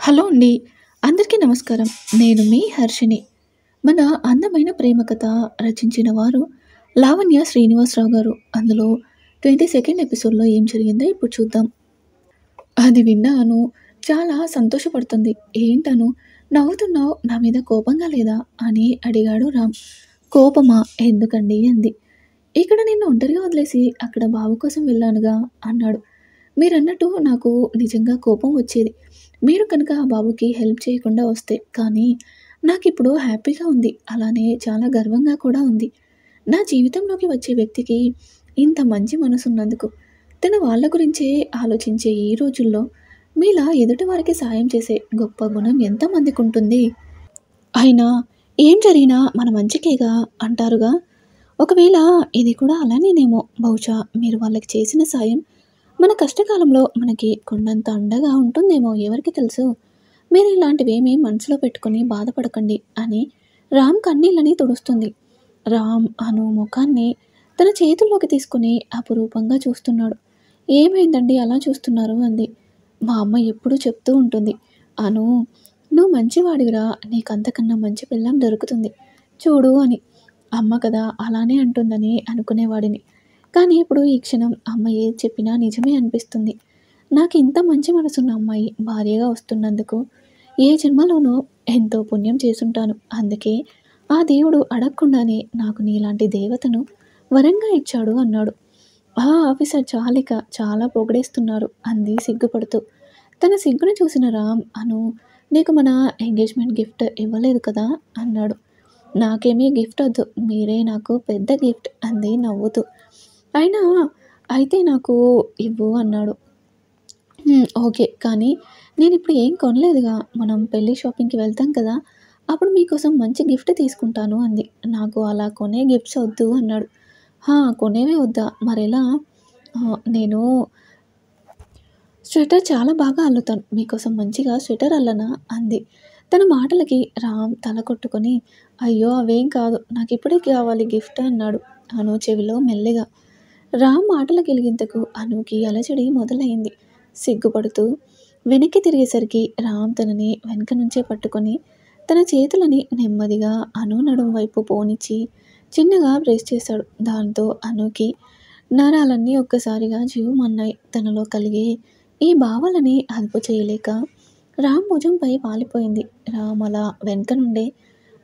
Hello అండి. అందరికీ నమస్కారం. నేను మీ హర్షిని. మన అందమైన ప్రేమ కథ రచించిన వారు లావణ్య శ్రీనివాసరావు గారు. అందులో 22nd ఎపిసోడ్‌లో ఏం జరిగిందో ఇప్పుడు చూద్దాం. అది విన్న అను చాలా సంతోషపడుతుంది. "ఏంటను నవ్వుతున్నావు? నా మీద కోపంగా లేదా?" అని అడిగాడు రామ్. "కోపమా? ఎందుకండి?" అంది. "ఇక్కడ నిన్ను ఒంటరిగా వదిలేసి అక్కడ బావ కోసం వెళ్ళానుగా" అన్నాడు. "మీరన్నట్టు నాకు నిజంగా కోపం వచ్చేది. మీరు కనుక ఆ బాబుకి హెల్ప్ చేయకుండా వస్తే. కానీ నాకిప్పుడు హ్యాపీగా ఉంది. అలానే చాలా గర్వంగా కూడా ఉంది. నా జీవితంలోకి వచ్చే వ్యక్తికి ఇంత మంచి మనసున్నందుకు. తన వాళ్ళ గురించే ఆలోచించే ఈ రోజుల్లో మీలా ఎదుటి వారికి సాయం చేసే గొప్ప గుణం ఎంతమందికుంటుంది? అయినా ఏం జరిగినా మన మంచికేగా అంటారుగా. ఒకవేళ ఇది కూడా అలానేనేమో. బహుశా మీరు వాళ్ళకి చేసిన సాయం మన కష్టకాలంలో మనకి కొండంత అండగా ఉంటుందేమో ఎవరికి తెలుసు. మీరు ఇలాంటివేమీ మనసులో పెట్టుకొని బాధపడకండి" అని రామ్ కన్నీళ్ళని తుడుస్తుంది. రామ్ అను ముఖాన్ని తన చేతుల్లోకి తీసుకుని అపురూపంగా చూస్తున్నాడు. "ఏమైందండి అలా చూస్తున్నారు?" అంది. "మా అమ్మ ఎప్పుడూ చెప్తూ ఉంటుంది. అను, నువ్వు మంచివాడివిరా, నీకంతకన్నా మంచి పెళ్ళాం దొరుకుతుంది చూడు అని. అమ్మ కదా అలానే అంటుందని అనుకునేవాడిని. కానీ ఇప్పుడు ఈ క్షణం అమ్మ ఏది చెప్పినా నిజమే అనిపిస్తుంది. నాకు ఇంత మంచి మనసున్న అమ్మాయి భార్యగా వస్తున్నందుకు ఏ జన్మలోనో ఎంతో పుణ్యం చేసుంటాను. అందుకే ఆ దేవుడు అడగకుండానే నాకు నీలాంటి దేవతను వరంగా ఇచ్చాడు" అన్నాడు. "ఆ ఆఫీసర్ చాలిక చాలా పొగిడేస్తున్నారు" అంది సిగ్గుపడుతూ. తన సిగ్గును చూసిన రామ్ అను, "నీకు మన ఎంగేజ్మెంట్ గిఫ్ట్ ఇవ్వలేదు కదా" అన్నాడు. "నాకేమీ గిఫ్ట్ వద్దు, మీరే నాకు పెద్ద గిఫ్ట్" అంది నవ్వుతూ. అయినా అయితే నాకు ఇవ్వు అన్నాడు. ఓకే. కానీ నేనిప్పుడు ఏం కొనలేదుగా. మనం పెళ్లి షాపింగ్‌కి వెళ్తాం కదా! అప్పుడు మీకోసం మంచి గిఫ్ట్ తీసుకుంటాను" అంది. "నాకు అలా కొనే గిఫ్ట్స్ వద్దు" అన్నాడు. కొనేవే వద్దా? మరెలా?" నేను స్వెటర్ చాలా బాగా అల్లుతాను. మీకోసం మంచిగా స్వెటర్ అల్లనా" అంది. తన మాటలకి రామ్ తల కొట్టుకొని, "అయ్యో! అవేం కాదు. నాకిప్పుడే కావాలి గిఫ్ట్" అన్నాడు అను చెవిలో మెల్లిగా. రామ్ మాటల గిలిగింతకు అనుకి అలజడి మొదలైంది. సిగ్గుపడుతూ వెనక్కి తిరిగేసరికి రామ్ తనని వెనక నుంచే పట్టుకొని తన చేతులని నెమ్మదిగా అను నడుం వైపు పోనిచ్చి చిన్నగా ప్రెస్ చేశాడు. దాంతో అనుకి నరాలన్నీ ఒక్కసారిగా జీవమన్నాయి. తనలో కలిగే ఈ భావాలని అదుపు చేయలేక రామ్ భుజంపై వాలిపోయింది. రామ్ అలా వెనక నుండే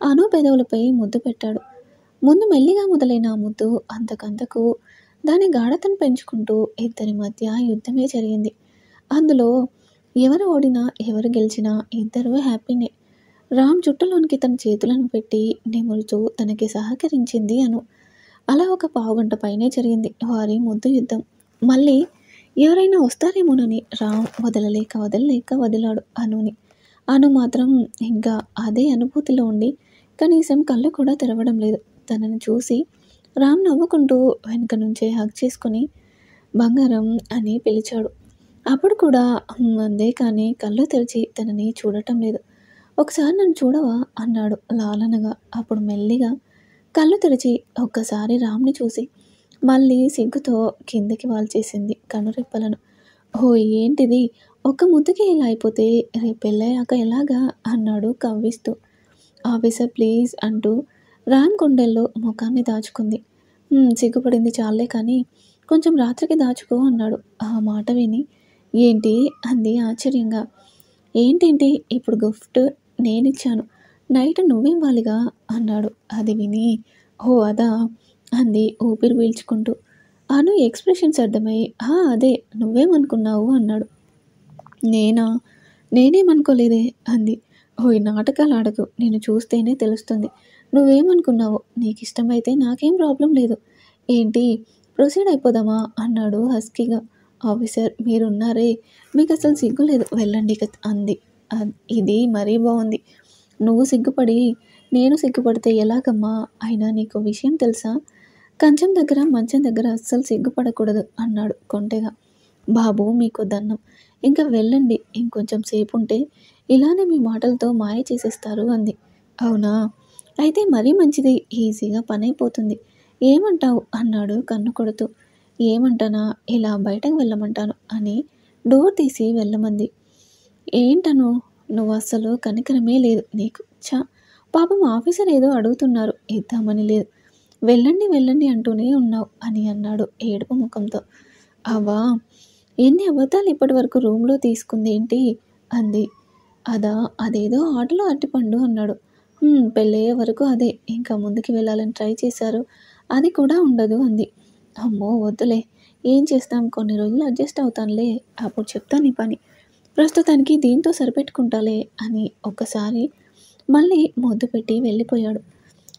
అను పెదవులపై ముద్దు పెట్టాడు. ముందు మెల్లిగా మొదలైన ఆ ముద్దు అంతకంతకు దాని గాఢతను పెంచుకుంటూ ఇద్దరి మధ్య యుద్ధమే జరిగింది. అందులో ఎవరు ఓడినా ఎవరు గెలిచినా ఇద్దరూ హ్యాపీనే. రామ్ జుట్టులోనికి తన చేతులను పెట్టి నిమురుతూ తనకి సహకరించింది అను. అలా ఒక పావుగంట పైనే జరిగింది వారి ముద్దు యుద్ధం. మళ్ళీ ఎవరైనా వస్తారేమోనని రామ్ వదలలేక వదిలాడు అనుని. అను మాత్రం ఇంకా అదే అనుభూతిలో ఉండి కనీసం కళ్ళు కూడా తెరవడం లేదు. తనని చూసి రామ్ నవ్వుకుంటూ వెనక నుంచే హగ్ చేసుకొని "బంగారం" అని పిలిచాడు. అప్పుడు కూడా అందే కానీ కళ్ళు తెరిచి తనని చూడటం లేదు. "ఒకసారి నన్ను చూడవా?" అన్నాడు లాలనగా. అప్పుడు మెల్లిగా కళ్ళు తెరిచి ఒక్కసారి రామ్‌ని చూసి మళ్ళీ సిగ్గుతో కిందకి వాల్చేసింది కనురెప్పలను. "ఓహ్! ఏంటిది? ఒక్క ముద్దుకే ఇలా అయిపోతే రేపు పెళ్ళయ్యాక ఎలాగా?" అన్నాడు కవ్విస్తూ. "ఆఫీసర్ ప్లీజ్" అంటూ రామ్ గుండెల్లో ముఖాన్ని దాచుకుంది. సిగ్గుపడింది చాల్లే కానీ కొంచెం రాత్రికి దాచుకో" అన్నాడు. ఆ మాట విని "ఏంటి?" అంది ఆశ్చర్యంగా. "ఏంటేంటి? ఇప్పుడు గిఫ్ట్ నేనిచ్చాను. నైట్ నువ్వివ్వాలిగా" అన్నాడు. అది విని "ఓహ్! అదా" అంది ఊపిరి పీల్చుకుంటూ. అను ఎక్స్‌ప్రెషన్స్ అర్థమై అదే. నువ్వేమనుకున్నావు" అన్నాడు. "నేనా? నేనేమనుకోలేదే" అంది. "ఓయ్! నాటకాలాడకు. నిన్ను చూస్తేనే తెలుస్తుంది. నువ్వేమనుకున్నావో. నీకిష్టమైతే నాకేం ప్రాబ్లమ్ లేదు. ఏంటి ప్రొసీడ్ అయిపోదామా?" అన్నాడు హస్కీగా. "ఆఫీసర్ మీరున్నారే, మీకసలు సిగ్గు లేదు. వెళ్ళండి ఇక" అంది. ఇది మరీ బావుంది. "నువ్వు సిగ్గుపడి నేను సిగ్గుపడితే ఎలాగమ్మా? అయినా నీకో విషయం తెలుసా? కంచం దగ్గర, మంచం దగ్గర అస్సలు సిగ్గుపడకూడదు" అన్నాడు కొంటెగా. "బాబూ మీకో దండం. ఇంక వెళ్ళండి. ఇంకొంచెం సేపుంటే ఇలానే మీ మాటలతో మాయ చేసేస్తారు" అంది. "అవునా? అయితే మరీ మంచిది. ఈజీగా పనైపోతుంది. ఏమంటావు?" అన్నాడు కన్ను కొడుతూ. "ఏమంటానా? ఇలా బయటకు వెళ్ళమంటాను" అని డోర్ తీసి వెళ్ళమంది. "ఏంటను?" నువ్వు అస్సలు కనికరమే లేదు నీకు. ఛ! పాపం ఆఫీసర్ ఏదో అడుగుతున్నారు ఇద్దామని లేదు. వెళ్ళండి వెళ్ళండి అంటూనే ఉన్నావు అని అన్నాడు ఏడుపు ముఖంతో. అవ్వా! ఎన్ని అబద్ధాలు ఇప్పటి వరకు రూమ్‌లో తీసుకుందేంటి అంది. అదా! అదేదో ఆటలో అరటిపండు అన్నాడు. పెళ్ళయ్యే వరకు అదే. ఇంకా ముందుకు వెళ్ళాలని ట్రై చేశారు. అది కూడా ఉండదు అంది. అమ్మో! వద్దులే. ఏం చేస్తాం కొన్ని రోజులు అడ్జస్ట్ అవుతానులే. అప్పుడు చెప్తా నీ పని. ప్రస్తుతానికి దీంతో సరిపెట్టుకుంటాలే అని ఒక్కసారి మళ్ళీ ముద్దు పెట్టి వెళ్ళిపోయాడు.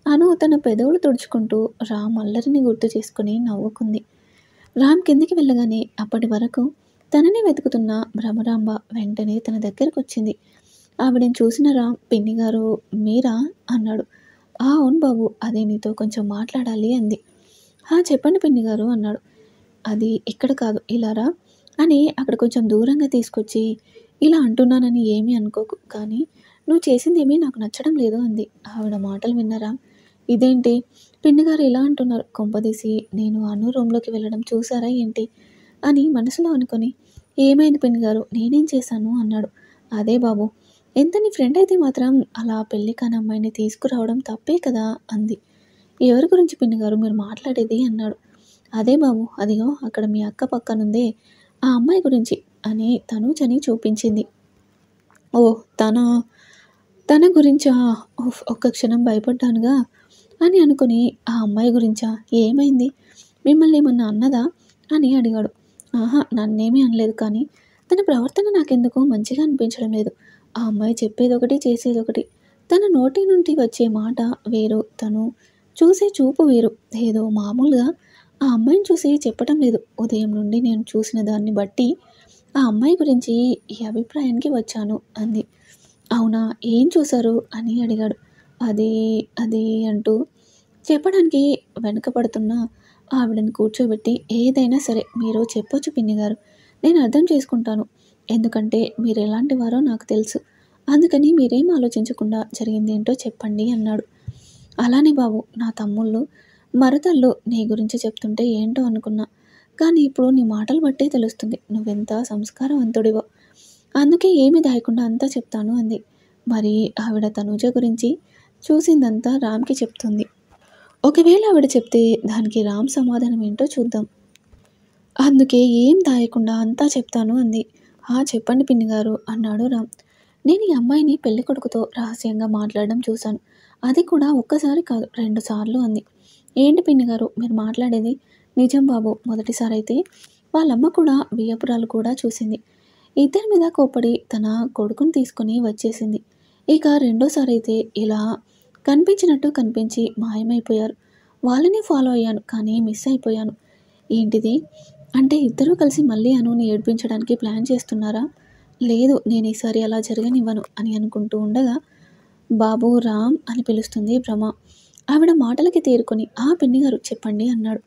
అను తన పెదవులు తుడుచుకుంటూ రామ్ అల్లరిని గుర్తు చేసుకుని నవ్వుకుంది. రామ్ కిందికి వెళ్ళగానే అప్పటి వరకు తనని వెతుకుతున్న భ్రమరాంబ వెంటనే తన దగ్గరకొచ్చింది. ఆవిడని చూసిన రామ్ పిన్నిగారు మీరా అన్నాడు. అవును బాబు అదే నీతో కొంచెం మాట్లాడాలి అంది. చెప్పండి పిన్నిగారు అన్నాడు. అది ఇక్కడ కాదు ఇలా రా అని అక్కడ కొంచెం దూరంగా తీసుకొచ్చి ఇలా అంటున్నానని ఏమీ అనుకోకు కానీ నువ్వు చేసిందేమీ నాకు నచ్చడం లేదు అంది. ఆవిడ మాటలు విన్నరా ఇదేంటి పిన్నిగారు ఇలా అంటున్నారు కొంపదీసి నేను అను రూమ్లోకి వెళ్ళడం చూసారా ఏంటి అని మనసులో అనుకొని ఏమైంది పిన్నిగారు నేనేం చేశాను అన్నాడు. అదే బాబు ఎంత నీ ఫ్రెండ్ అయితే మాత్రం అలా పెళ్లి కాని అమ్మాయిని తీసుకురావడం తప్పే కదా అంది. ఎవరి గురించి పిన్నిగారు మీరు మాట్లాడేది అన్నాడు. అదే బాబు అదిగో అక్కడ మీ అక్క పక్కనుందే ఆ అమ్మాయి గురించి అని తనూజని చూపించింది. ఓ తన తన గురించా ఒక్క క్షణం భయపడ్డానుగా అని అనుకుని ఆ అమ్మాయి గురించా ఏమైంది మిమ్మల్ని ఏమన్నా అన్నదా అని అడిగాడు. నన్నేమీ అనలేదు కానీ తన ప్రవర్తన నాకెందుకో మంచిగా అనిపించడం లేదు. ఆ అమ్మాయి చెప్పేదొకటి చేసేదొకటి. తన నోటి నుండి వచ్చే మాట వేరు తను చూసే చూపు వేరు. ఏదో మామూలుగా ఆ అమ్మాయిని చూసి చెప్పటం లేదు. ఉదయం నుండి నేను చూసిన దాన్ని బట్టి ఆ అమ్మాయి గురించి ఈ అభిప్రాయానికి వచ్చాను అంది. అవునా ఏం చూశారు అని అడిగాడు. అది అది అంటూ చెప్పడానికి వెనకపడుతున్న ఆవిడని కూర్చోబెట్టి ఏదైనా సరే మీరు చెప్పొచ్చు పిన్నిగారు నేను అర్థం చేసుకుంటాను. ఎందుకంటే మీరు ఎలాంటి వారో నాకు తెలుసు. అందుకని మీరేం ఆలోచించకుండా జరిగిందేంటో చెప్పండి అన్నాడు. అలానే బాబు నా తమ్ముళ్ళు మరదళ్ళు నీ గురించి చెప్తుంటే ఏంటో అనుకున్నా. కానీ ఇప్పుడు నీ మాటలు బట్టే తెలుస్తుంది నువ్వెంత సంస్కారవంతుడివో. అందుకే ఏమి దాయకుండా అంతా చెప్తాను అంది. మరి ఆవిడ తనూజ గురించి చూసిందంతా రామ్కి చెప్తుంది. ఒకవేళ ఆవిడ చెప్తే దానికి రామ్ సమాధానం ఏంటో చూద్దాం. అందుకే ఏం దాయకుండా అంతా చెప్తాను అంది. చెప్పండి పిన్నిగారు అన్నాడు రామ్. నేను ఈ అమ్మాయిని పెళ్లి కొడుకుతో రహస్యంగా మాట్లాడడం చూశాను. అది కూడా ఒక్కసారి కాదు 2 సార్లు అంది. ఏంటి పిన్నిగారు మీరు మాట్లాడేది? నిజం బాబు మొదటిసారి అయితే వాళ్ళమ్మ కూడా వియ్యపురాలు కూడా చూసింది. ఇద్దరి మీద కోప్పడి తన కొడుకుని తీసుకొని వచ్చేసింది. ఇక రెండోసారి అయితే ఇలా కనిపించినట్టు కనిపించి మాయమైపోయారు. వాళ్ళని ఫాలో అయ్యాను కానీ మిస్ అయిపోయాను. ఏంటిది అంటే ఇద్దరూ కలిసి మళ్ళీ అనుని ఏడ్పించడానికి ప్లాన్ చేస్తున్నారా? లేదు నేను ఈసారి అలా జరగనివ్వను అని అనుకుంటూ ఉండగా బాబు రామ్ అని పిలుస్తుంది భ్రమ. ఆవిడ మాటలకి తేరుకొని పిన్నిగారు చెప్పండి అన్నాడు.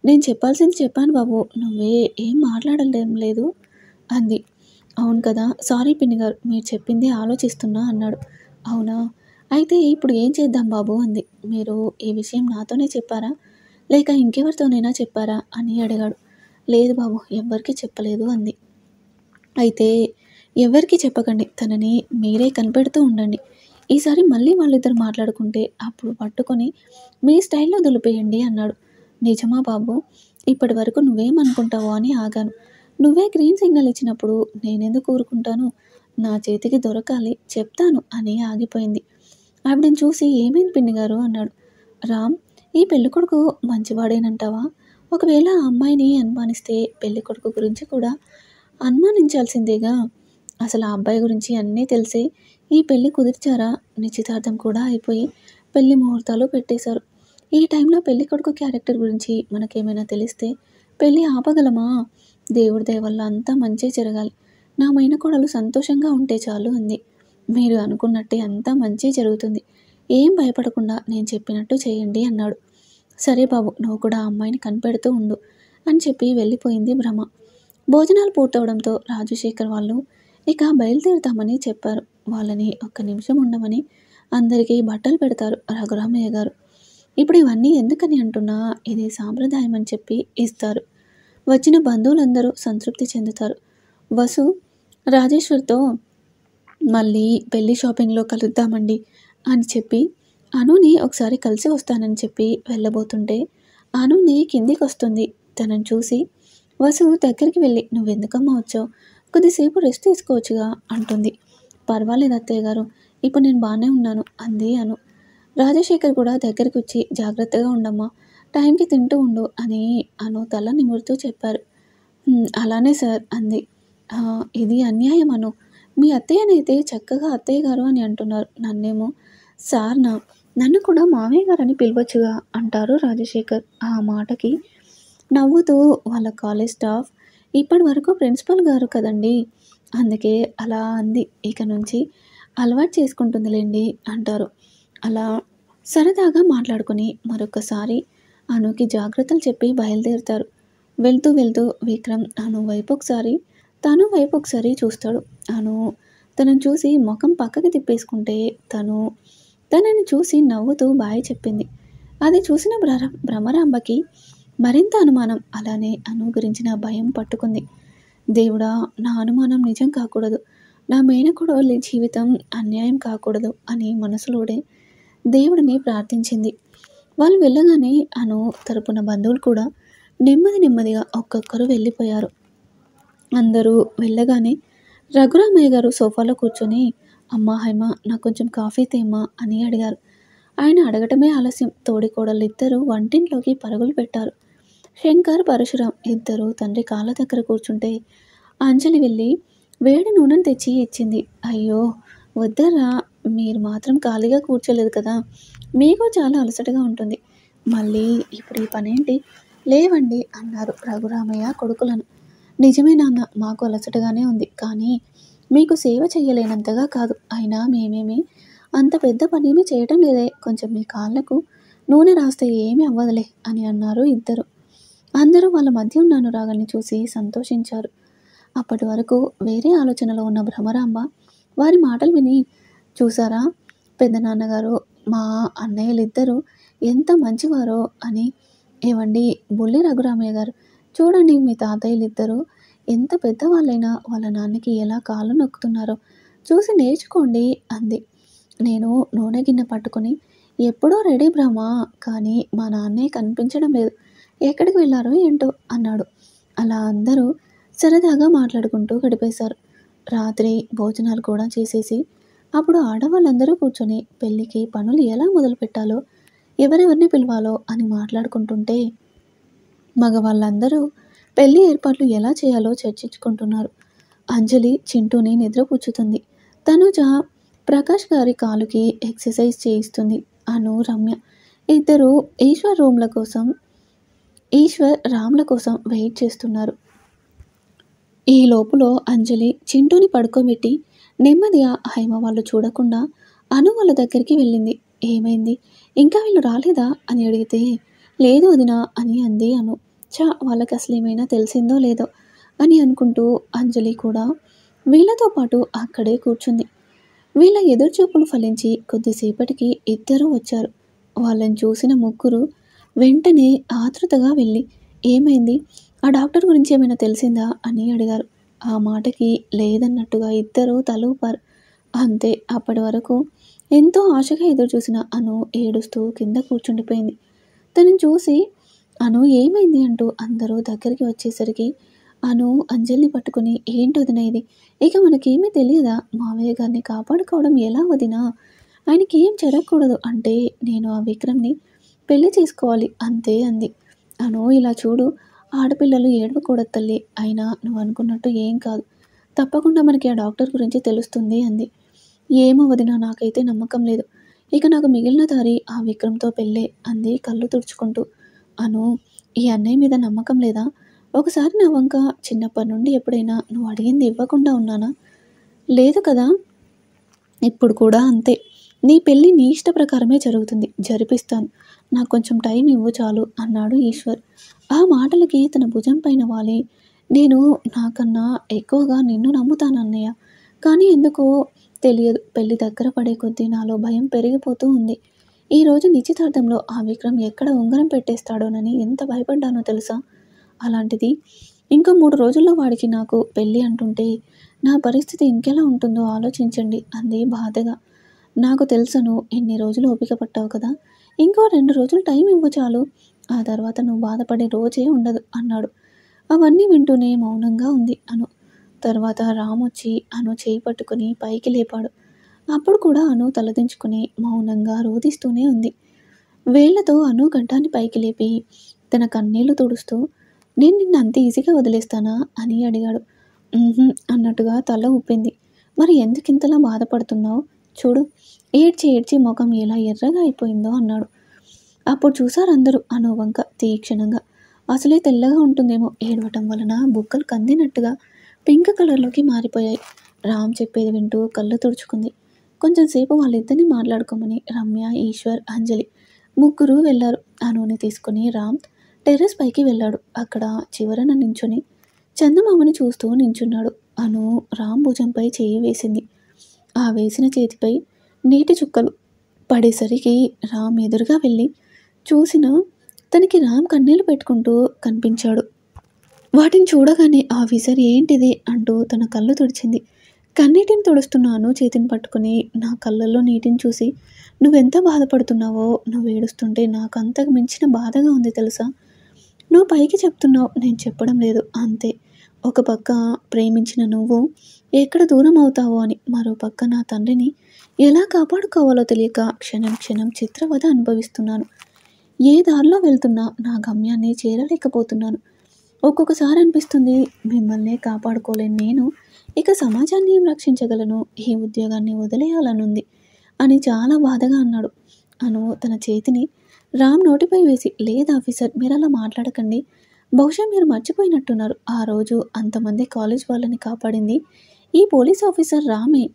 నేను చెప్పాల్సింది చెప్పాను బాబు నువ్వే ఏం మాట్లాడడం లేదు అంది. అవును కదా సారీ పిన్నిగారు మీరు చెప్పింది ఆలోచిస్తున్నా అన్నాడు. అవునా అయితే ఇప్పుడు ఏం చేద్దాం బాబు అంది. మీరు ఈ విషయం నాతోనే చెప్పారా లేక ఇంకెవరితోనైనా చెప్పారా అని అడిగాడు. లేదు బాబు ఎవ్వరికీ చెప్పలేదు అంది. అయితే ఎవరికీ చెప్పకండి తనని మీరే కనిపెడుతూ ఉండండి. ఈసారి మళ్ళీ వాళ్ళిద్దరు మాట్లాడుకుంటే అప్పుడు పట్టుకొని మీ స్టైల్లో దులిపేయండి అన్నాడు. నిజమా బాబు ఇప్పటి వరకు నువ్వేమనుకుంటావో అని ఆగాను. నువ్వే గ్రీన్ సిగ్నల్ ఇచ్చినప్పుడు నేనెందుకు ఊరుకుంటాను? నా చేతికి దొరకాలి చెప్తాను అని ఆగిపోయింది. ఆవిడని చూసి ఏమైంది పిన్నిగారు అన్నాడు. రామ్ ఈ పెళ్ళికొడుకు మంచివాడేనంటావా? ఒకవేళ ఆ అమ్మాయిని అనుమానిస్తే పెళ్ళికొడుకు గురించి కూడా అనుమానించాల్సిందేగా. అసలు ఆ అబ్బాయి గురించి అన్నీ తెలిసే ఈ పెళ్ళి కుదిర్చారా? నిశ్చితార్థం కూడా అయిపోయి పెళ్లి ముహూర్తాలు పెట్టేశారు. ఈ టైంలో పెళ్ళికొడుకు క్యారెక్టర్ గురించి మనకేమైనా తెలిస్తే పెళ్ళి ఆపగలమా? దేవుడి దయ వల్ల అంతా మంచే జరగాలి. నా మేనకోడలు సంతోషంగా ఉంటే చాలు అంది. మీరు అనుకున్నట్టే అంతా మంచే జరుగుతుంది. ఏం భయపడకుండా నేను చెప్పినట్టు చేయండి అన్నాడు. సరే బాబు నువ్వు కూడా ఆ అమ్మాయిని కనిపెడుతూ ఉండు అని చెప్పి వెళ్ళిపోయింది భ్రమ. భోజనాలు పూర్తవడంతో రాజశేఖర్ వాళ్ళు ఇక బయలుదేరుతామని చెప్పారు. వాళ్ళని ఒక్క నిమిషం ఉండమని అందరికీ బట్టలు పెడతారు రఘురామయ్య గారు. ఇప్పుడు ఇవన్నీ ఎందుకని అంటున్నా ఇది సాంప్రదాయం అని చెప్పి ఇస్తారు. వచ్చిన బంధువులందరూ సంతృప్తి చెందుతారు. వసు రాజేశ్వర్తో మళ్ళీ పెళ్లి షాపింగ్‌లో కలుద్దామండి అని చెప్పి అనుని ఒకసారి కలిసి వస్తానని చెప్పి వెళ్ళబోతుంటే అనుని కిందికొస్తుంది. తనని చూసి వసు దగ్గరికి వెళ్ళి "నువ్వెందుకమ్మా వచ్చావు? కొద్దిసేపు రెస్ట్ తీసుకోవచ్చుగా" అంటుంది. "పర్వాలేదు అత్తయ్య గారు. ఇప్పుడు నేను బానే ఉన్నాను" అంది అను. రాజశేఖర్ కూడా దగ్గరికొచ్చి "జాగ్రత్తగా ఉండమ్మా. టైంకి తింటూ ఉండు" అని అను తల నిమురుతూ చెప్పారు. అలానే సార్" అంది. ఇది అన్యాయం అను. మీ అత్తయ్యనైతే చక్కగా అత్తయ్య గారు అని అంటున్నారు. నన్నేమో సార్‌నా? నన్ను కూడా మామయ్య గారని పిలవచ్చుగా" అంటారు రాజశేఖర్. ఆ మాటకి నవ్వుతూ వాళ్ళ కాలేజ్ స్టాఫ్ "ఇప్పటి వరకు ప్రిన్సిపల్ గారు కదండీ! అందుకే అలా అంది. ఇక నుంచి అలవాటు చేసుకుంటుందిలెండి" అంటారు. అలా సరదాగా మాట్లాడుకొని మరొకసారి అనుకి జాగ్రత్తలు చెప్పి బయలుదేరుతారు. వెళ్తూ వెళ్తూ విక్రమ్ అను వైపు ఒకసారి, తను వైపు ఒకసారి చూస్తాడు. అను తనని చూసి మొఖం పక్కకి తిప్పేసుకుంటే తనని చూసి నవ్వుతూ బాయ్ చెప్పింది. అది చూసిన భ్రమరాంబకి మరింత అనుమానం. అలానే అను గురించిన భయం పట్టుకుంది. దేవుడా! నా అనుమానం నిజం కాకూడదు. నా మేనకోడలి జీవితం అన్యాయం కాకూడదు అని మనసులోనే దేవుడిని ప్రార్థించింది. వాళ్ళు వెళ్ళగానే అను తరపున బంధువులు కూడా నెమ్మదిగా ఒక్కొక్కరు వెళ్ళిపోయారు. అందరూ వెళ్ళగానే రఘురామయ్య గారు సోఫాలో కూర్చొని "అమ్మా హైమ, నాకు కొంచెం కాఫీ తేమ్మా" అని అడిగారు. ఆయన అడగటమే ఆలస్యం. తోడికోడళ్ళిద్దరూ వంటింట్లోకి పరుగులు పెట్టారు. శంకర్, పరశురాం ఇద్దరూ తండ్రి కాళ్ళ దగ్గర కూర్చుంటే అంజలి వెళ్ళి వేడి నూనెను తెచ్చి ఇచ్చింది. "అయ్యో వద్దర్రా, మీరు మాత్రం ఖాళీగా కూర్చోలేదు కదా! మీకు చాలా అలసటగా ఉంటుంది. మళ్ళీ ఇప్పుడు ఈ పనేంటి? లేవండి" అన్నారు రఘురామయ్య కొడుకులను. "నిజమే నాన్న, మాకు అలసటగానే ఉంది. కానీ మీకు సేవ చెయ్యలేనంతగా కాదు. అయినా మేమేమి అంత పెద్ద పనేమీ చేయటం లేదే. కొంచెం మీ కాళ్ళకు నూనె రాస్తే ఏమీ అవ్వదులే" అని అన్నారు ఇద్దరు. అందరూ వాళ్ళ మధ్య ఉన్న అనురాగాన్ని చూసి సంతోషించారు. అప్పటి వరకు వేరే ఆలోచనలో ఉన్న భ్రమరాంబ వారి మాటలు విని "చూసారా పెద్దనాన్నగారు, మా అన్నయ్యలిద్దరూ ఎంత మంచివారో" అని. "ఏవండీ బుల్లి రఘురామయ్య గారు, చూడండి మీ తాతయ్యలిద్దరూ ఎంత పెద్దవాళ్ళైనా వాళ్ళ నాన్నకి ఎలా కాళ్ళు నొక్కుతున్నారో చూసి నేర్చుకోండి" అంది. "నేను నూనె గిన్నె పట్టుకొని ఎప్పుడో రెడీ బ్రహ్మ, కానీ మా నాన్నే కనిపించడం లేదు. ఎక్కడికి వెళ్ళారో ఏంటో" అన్నాడు. అలా అందరూ సరదాగా మాట్లాడుకుంటూ గడిపేశారు. రాత్రి భోజనాలు కూడా చేసేసి అప్పుడు ఆడవాళ్ళందరూ కూర్చొని పెళ్ళికి పనులు ఎలా మొదలుపెట్టాలో, ఎవరెవరిని పిలవాలో అని మాట్లాడుకుంటుంటే మగవాళ్ళందరూ పెళ్లి ఏర్పాట్లు ఎలా చేయాలో చర్చించుకుంటున్నారు. అంజలి చింటూని నిద్రపుచ్చుతుంది. తనుజ ప్రకాష్ గారి కాలుకి ఎక్సర్సైజ్ చేయిస్తుంది. అను, రమ్య ఇద్దరు ఈశ్వర్ రామ్ల కోసం వెయిట్ చేస్తున్నారు. ఈ లోపులో అంజలి చింటూని పడుకోబెట్టి నెమ్మదిగా హైమ వాళ్ళు చూడకుండా అను వాళ్ళ దగ్గరికి వెళ్ళింది. "ఏమైంది? ఇంకా వీళ్ళు రాలేదా?" అని అడిగితే "లేదు వదినా" అని అంది అను. వాళ్ళకి అసలు ఏమైనా తెలిసిందో లేదో అని అనుకుంటూ అంజలి కూడా వీళ్ళతో పాటు అక్కడే కూర్చుంది. వీళ్ళ ఎదురుచూపులు ఫలించి కొద్దిసేపటికి ఇద్దరూ వచ్చారు. వాళ్ళని చూసిన ముగ్గురు వెంటనే ఆతృతగా వెళ్ళి "ఏమైంది? ఆ డాక్టర్ గురించి ఏమైనా తెలిసిందా?" అని అడిగారు. ఆ మాటకి లేదన్నట్టుగా ఇద్దరూ తల ఊపారు. అంతే. అప్పటి వరకు ఎంతో ఆశగా ఎదురుచూసిన అను ఏడుస్తూ కింద కూర్చుండిపోయింది. తనని చూసి "అను ఏమైంది?" అంటూ అందరూ దగ్గరికి వచ్చేసరికి అను అంజలిని పట్టుకుని "ఏంటి వదినా ఇది? ఇక మనకేమీ తెలియదా? మావయ్య గారిని కాపాడుకోవడం ఎలా వదినా? ఆయనకి ఏం జరగకూడదు అంటే నేను ఆ విక్రమ్‌ని పెళ్లి చేసుకోవాలి అంతే" అంది. "అను ఇలా చూడు, ఆడపిల్లలు ఏడవకూడదు తల్లి. అయినా నువ్వు అనుకున్నట్టు ఏం కాదు. తప్పకుండా మనకి ఆ డాక్టర్ గురించి తెలుస్తుంది" అంది. "ఏమో వదినా, నాకైతే నమ్మకం లేదు. ఇక నాకు మిగిలిన దారి ఆ విక్రమ్‌తో పెళ్ళే" అంది కళ్ళు తుడుచుకుంటూ. "అను, ఈ అన్నయ్య మీద నమ్మకం లేదా? ఒకసారి నా వంక చిన్నప్పటి నుండి ఎప్పుడైనా నువ్వు అడిగింది ఇవ్వకుండా ఉన్నానా? లేదు కదా? ఇప్పుడు కూడా అంతే. నీ పెళ్ళి నీ ఇష్ట ప్రకారమే జరుగుతుంది. జరిపిస్తాను. నాకు కొంచెం టైం ఇవ్వు చాలు" అన్నాడు ఈశ్వర్. ఆ మాటలకి తన భుజం పైన వాలి "నేను నాకన్నా ఎక్కువగా నిన్ను నమ్ముతాను అన్నయ్య. కానీ ఎందుకో తెలియదు, పెళ్లి దగ్గర పడే కొద్దీ నాలో భయం పెరిగిపోతూ ఉంది. ఈరోజు నిశ్చితార్థంలో ఆ విక్రమ్ ఎక్కడ ఉంగరం పెట్టేస్తాడోనని ఎంత భయపడ్డానో తెలుసా? అలాంటిది ఇంకో 3 రోజుల్లో వాడికి నాకు పెళ్ళి అంటుంటే నా పరిస్థితి ఇంకెలా ఉంటుందో ఆలోచించండి అంది బాధగా. నాకు తెలుసను, ఎన్ని రోజులు ఓపిక పట్టావు కదా, ఇంకో 2 రోజులు టైం ఇవ్వు చాలు, ఆ తర్వాత నువ్వు బాధపడే రోజే ఉండదు అన్నాడు. అవన్నీ వింటూనే మౌనంగా ఉంది అను. తర్వాత రామొచ్చి అను చేయి పట్టుకుని పైకి లేపాడు. అప్పుడు కూడా అను తలదించుకుని మౌనంగా రోదిస్తూనే ఉంది. వేళ్లతో అను గడ్డాన్ని పైకి లేపి తన కన్నీళ్లు తుడుస్తూ, నేను నిన్ను అంత ఈజీగా వదిలేస్తానా అని అడిగాడు. అన్నట్టుగా తల ఊపింది. మరి ఎందుకింతలా బాధపడుతున్నావు? చూడు, ఏడ్చి ఏడ్చి ముఖం ఎలా ఎర్రగా అయిపోయిందో అన్నాడు. అప్పుడు చూసారందరూ అను వంక తీక్షణంగా. అసలే తెల్లగా ఉంటుందేమో, ఏడవటం వలన బుగ్గలు కందినట్టుగా పింక్ కలర్లోకి మారిపోయాయి. రామ్ చెప్పేది వింటూ కళ్ళు తుడుచుకుంది. కొంచెం సేపు వాళ్ళిద్దరిని మాట్లాడుకోమని రమ్య, ఈశ్వర్, అంజలి ముగ్గురు వెళ్ళారు. అనుని తీసుకుని రామ్ టెర్రస్ పైకి వెళ్ళాడు. అక్కడ చివరన నించుని చందమామని చూస్తూ నించున్నాడు. అను రామ్ భుజంపై చేయి వేసింది. ఆ వేసిన చేతిపై నీటి చుక్కలు పడేసరికి రామ్ ఎదురుగా వెళ్ళి చూసిన తనకి రామ్ కన్నీళ్లు పెట్టుకుంటూ కనిపించాడు. వాటిని చూడగానే ఆఫీసర్ ఏంటిది అంటూ తన కళ్ళు తుడిచింది. కన్నీటిని తుడుస్తున్నాను చేతిని పట్టుకుని నా కళ్ళల్లో నీటిని చూసి నువ్వెంత బాధపడుతున్నావో, నువ్వు ఏడుస్తుంటే నాకు అంతకు మించిన బాధగా ఉంది తెలుసా. నువ్వు పైకి చెప్తున్నావు, నేను చెప్పడం లేదు అంతే. ఒక పక్క ప్రేమించిన నువ్వు ఎక్కడ దూరం అవుతావో అని, మరో పక్క నా తండ్రిని ఎలా కాపాడుకోవాలో తెలియక క్షణం క్షణం చిత్రవద అనుభవిస్తున్నాను. ఏ దారిలో వెళ్తున్నా నా గమ్యాన్ని చేరలేకపోతున్నాను. ఒక్కొక్కసారి అనిపిస్తుంది, మిమ్మల్నే కాపాడుకోలేను నేను ఇక సమాజాన్ని ఏం రక్షించగలను, ఈ ఉద్యోగాన్ని వదిలేయాలనుంది అని చాలా బాధగా అన్నాడు. అను తన చేతిని రామ్ నోటిపై వేసి, లేదు ఆఫీసర్, మీరు అలా మాట్లాడకండి. బహుశా మీరు మర్చిపోయినట్టున్నారు, ఆ రోజు అంతమంది కాలేజ్ వాళ్ళని కాపాడింది ఈ పోలీస్ ఆఫీసర్ రామే.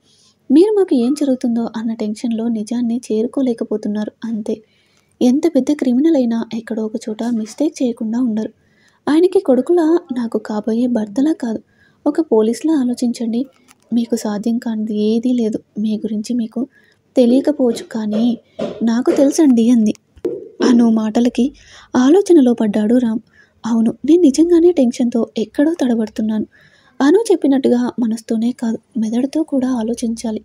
మీరు మాకు ఏం జరుగుతుందో అన్న టెన్షన్లో నిజాన్ని చేరుకోలేకపోతున్నారు అంతే. ఎంత పెద్ద క్రిమినల్ అయినా ఎక్కడో ఒక చోట మిస్టేక్ చేయకుండా ఉండరు. ఆయనకి కొడుకులా, నాకు కాబోయే భర్తలా కాదు, ఒక పోలీసులా ఆలోచించండి. మీకు సాధ్యం కానిది ఏదీ లేదు. మీ గురించి మీకు తెలియకపోవచ్చు, కానీ నాకు తెలుసండి అంది. అను మాటలకి ఆలోచనలో పడ్డాడు రామ్. అవును, నేను నిజంగానే టెన్షన్తో ఎక్కడో తడబడుతున్నాను. అను చెప్పినట్టుగా మనసుతోనే కాదు, మెదడుతో కూడా ఆలోచించాలి.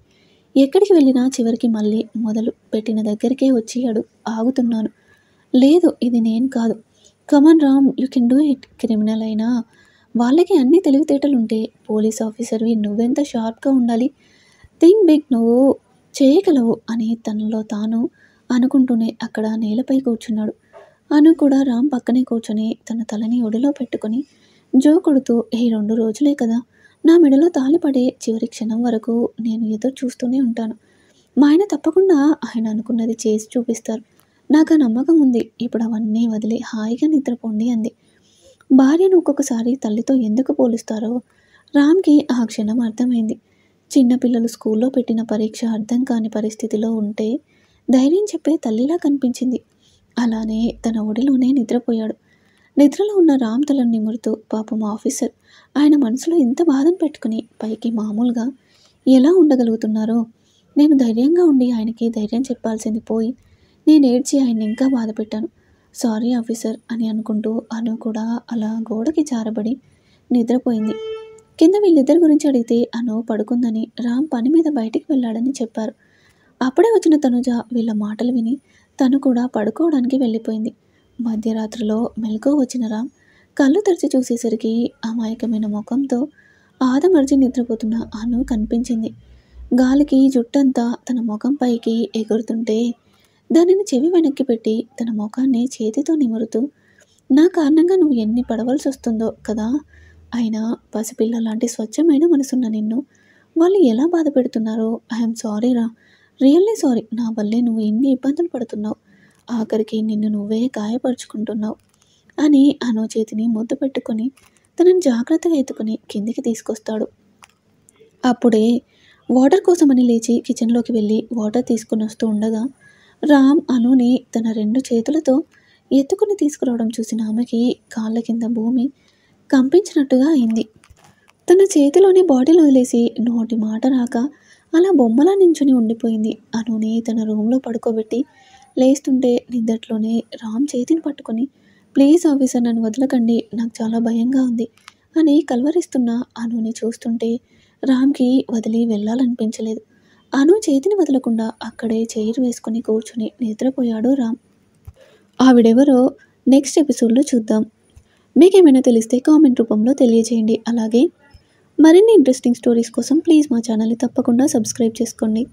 ఎక్కడికి వెళ్ళినా చివరికి మళ్ళీ మొదలు పెట్టిన దగ్గరికే వచ్చి ఆగుతున్నాను. లేదు, ఇది నేను కాదు. Come on Ram, you can do it. Criminal అయినా వాళ్ళకి అన్ని తెలివితేటలుంటే పోలీస్ ఆఫీసర్వి నువ్వెంత షార్ప్గా ఉండాలి. థింక్ బిగ్, నువ్వు చేయగలవు అని తనలో తాను అనుకుంటూనే అక్కడ నేలపై కూర్చున్నాడు. అను కూడా రామ్ పక్కనే కూర్చొని తన తలని ఒడిలో పెట్టుకొని జో కొడుతూ, ఈ 2 రోజులే కదా, నా మెడలో తాళిపడే చివరి క్షణం వరకు నేను ఎదురు చూస్తూనే ఉంటాను. మా ఆయన తప్పకుండా ఆయన అనుకున్నది చేసి చూపిస్తారు. నాకు ఆ నమ్మకం ఉంది. ఇప్పుడు అవన్నీ వదిలి హాయిగా నిద్రపోండి అంది. భార్యను ఒక్కొక్కసారి తల్లితో ఎందుకు పోలుస్తారో రామ్కి ఆ క్షణం అర్థమైంది. చిన్నపిల్లలు స్కూల్లో పెట్టిన పరీక్ష అర్థం కాని పరిస్థితిలో ఉంటే ధైర్యం చెప్పే తల్లిలా కనిపించింది. అలానే తన ఒడిలోనే నిద్రపోయాడు. నిద్రలో ఉన్న రామ్ తలను నిమురుతూ, పాపం ఆఫీసర్ ఆయన మనసులో ఇంత బాధను పెట్టుకుని పైకి మామూలుగా ఎలా ఉండగలుగుతున్నారో, నేను ధైర్యంగా ఉండి ఆయనకి ధైర్యం చెప్పాల్సింది పోయి నేను ఏడ్చి ఆయన్ని ఇంకా బాధ పెట్టాను. సారీ ఆఫీసర్ అని అనుకుంటూ అను కూడా అలా గోడకి జారబడి నిద్రపోయింది. కింద వీళ్ళిద్దరి గురించి అడిగితే అను పడుకుందని, రామ్ పని మీద బయటికి వెళ్ళాడని చెప్పారు. అప్పుడే వచ్చిన తనుజ వీళ్ళ మాటలు విని తను కూడా పడుకోవడానికి వెళ్ళిపోయింది. మధ్యరాత్రిలో మెలకువ వచ్చిన రామ్ కళ్ళు తెరిచి చూసేసరికి అమాయకమైన ముఖంతో ఆదమర్చి నిద్రపోతున్న అను కనిపించింది. గాలికి జుట్టంతా తన ముఖం పైకి ఎగురుతుంటే దానిని చెవి వెనక్కి పెట్టి తన ముఖాన్ని చేతితో నిమురుతూ, నా కారణంగా నువ్వు ఎన్ని పడవలసి వస్తుందో కదా, అయినా పసిపిల్ల లాంటి స్వచ్ఛమైన మనసున్న నిన్ను వాళ్ళు ఎలా బాధ పెడుతున్నారో, ఐఎమ్ సారీ రా, రియల్లీ సారీ. నా వల్లే నువ్వు ఇన్ని ఇబ్బందులు పడుతున్నావు, ఆఖరికి నిన్ను నువ్వే గాయపరుచుకుంటున్నావు అని అను చేతిని ముద్దు పెట్టుకొని తనని జాగ్రత్తగా ఎత్తుకుని కిందికి తీసుకొస్తాడు. అప్పుడే వాటర్ కోసమని లేచి కిచెన్లోకి వెళ్ళి వాటర్ తీసుకుని వస్తూ ఉండగా రామ్ అనుని తన 2 చేతులతో ఎత్తుకుని తీసుకురావడం చూసిన ఆమెకి కాళ్ళ కింద భూమి కంపించినట్టుగా అయింది. తన చేతిలోని బాటిల్ వదిలేసి నోటి మాట రాక అలా బొమ్మలా నించుని ఉండిపోయింది. అనుని తన రూమ్లో పడుకోబెట్టి లేస్తుంటే నిద్దట్లోనే రామ్ చేతిని పట్టుకొని, ప్లీజ్ ఆఫీసర్, నన్ను వదలకండి, నాకు చాలా భయంగా ఉంది అని కలవరిస్తున్న అనుని చూస్తుంటే రామ్కి వదిలి వెళ్ళాలనిపించలేదు. అను చేతిని వదలకుండా అక్కడే చైర్ వేసుకొని కూర్చుని నిద్రపోయాడు రామ్. ఆవిడెవరో నెక్స్ట్ ఎపిసోడ్లో చూద్దాం. మీకేమైనా తెలిస్తే కామెంట్ రూపంలో తెలియజేయండి. అలాగే మరిన్ని ఇంట్రెస్టింగ్ స్టోరీస్ కోసం ప్లీజ్ మా ఛానల్ని తప్పకుండా సబ్స్క్రైబ్ చేసుకోండి.